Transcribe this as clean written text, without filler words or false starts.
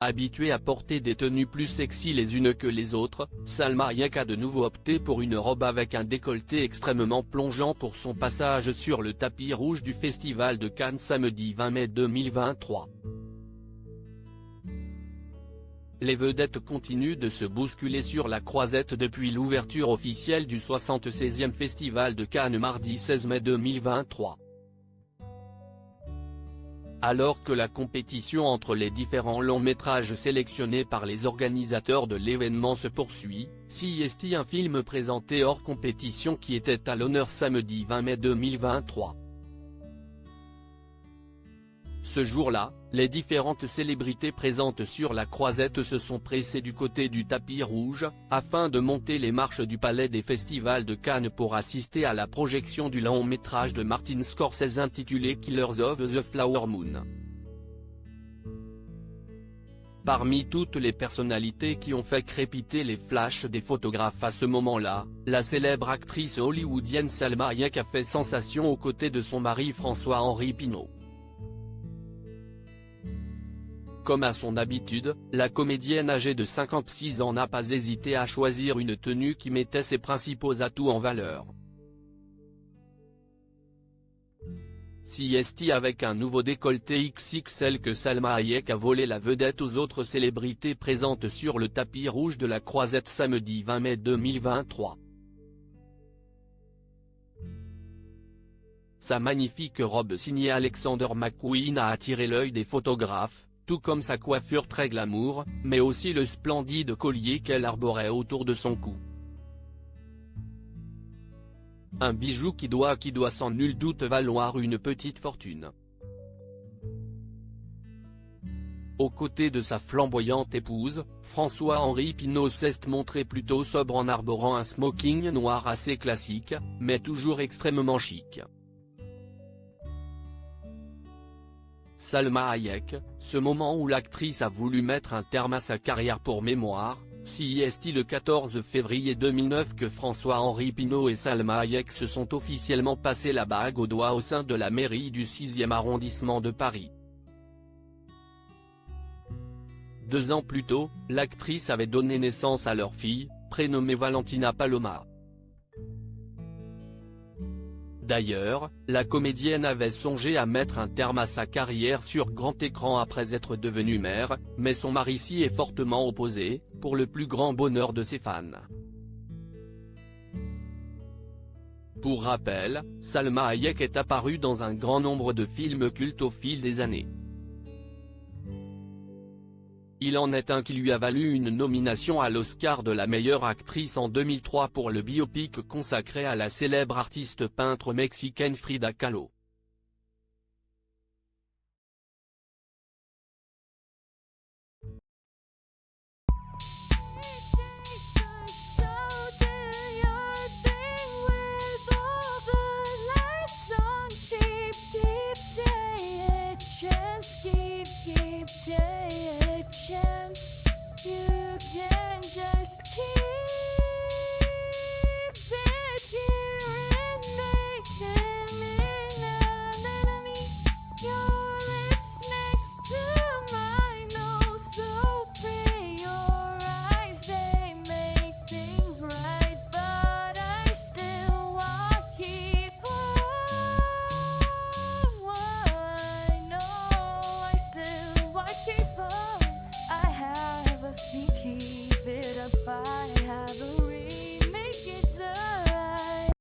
Habituée à porter des tenues plus sexy les unes que les autres, Salma Hayek a de nouveau opté pour une robe avec un décolleté extrêmement plongeant pour son passage sur le tapis rouge du Festival de Cannes samedi 20 mai 2023. Les vedettes continuent de se bousculer sur la croisette depuis l'ouverture officielle du 76e Festival de Cannes mardi 16 mai 2023. Alors que la compétition entre les différents longs métrages sélectionnés par les organisateurs de l'événement se poursuit, CEST, un film présenté hors compétition qui était à l'honneur samedi 20 mai 2023. Ce jour-là, les différentes célébrités présentes sur la croisette se sont pressées du côté du tapis rouge, afin de monter les marches du Palais des Festivals de Cannes pour assister à la projection du long-métrage de Martin Scorsese intitulé Killers of the Flower Moon. Parmi toutes les personnalités qui ont fait crépiter les flashs des photographes à ce moment-là, la célèbre actrice hollywoodienne Salma Hayek a fait sensation aux côtés de son mari François-Henri Pinault. Comme à son habitude, la comédienne âgée de 56 ans n'a pas hésité à choisir une tenue qui mettait ses principaux atouts en valeur. CEST avec un nouveau décolleté XXL que Salma Hayek a volé la vedette aux autres célébrités présentes sur le tapis rouge de la croisette samedi 20 mai 2023. Sa magnifique robe signée Alexander McQueen a attiré l'œil des photographes, tout comme sa coiffure très glamour, mais aussi le splendide collier qu'elle arborait autour de son cou. Un bijou qui doit sans nul doute valoir une petite fortune. Aux côtés de sa flamboyante épouse, François-Henri Pinault s'est montré plutôt sobre en arborant un smoking noir assez classique, mais toujours extrêmement chic. Salma Hayek, ce moment où l'actrice a voulu mettre un terme à sa carrière pour mémoire, CEST le 14 février 2009 que François-Henri Pinault et Salma Hayek se sont officiellement passé la bague au doigt au sein de la mairie du 6e arrondissement de Paris. 2 ans plus tôt, l'actrice avait donné naissance à leur fille, prénommée Valentina Paloma. D'ailleurs, la comédienne avait songé à mettre un terme à sa carrière sur grand écran après être devenue mère, mais son mari s'y est fortement opposé, pour le plus grand bonheur de ses fans. Pour rappel, Salma Hayek est apparue dans un grand nombre de films cultes au fil des années. Il en est un qui lui a valu une nomination à l'Oscar de la meilleure actrice en 2003 pour le biopic consacré à la célèbre artiste peintre mexicaine Frida Kahlo.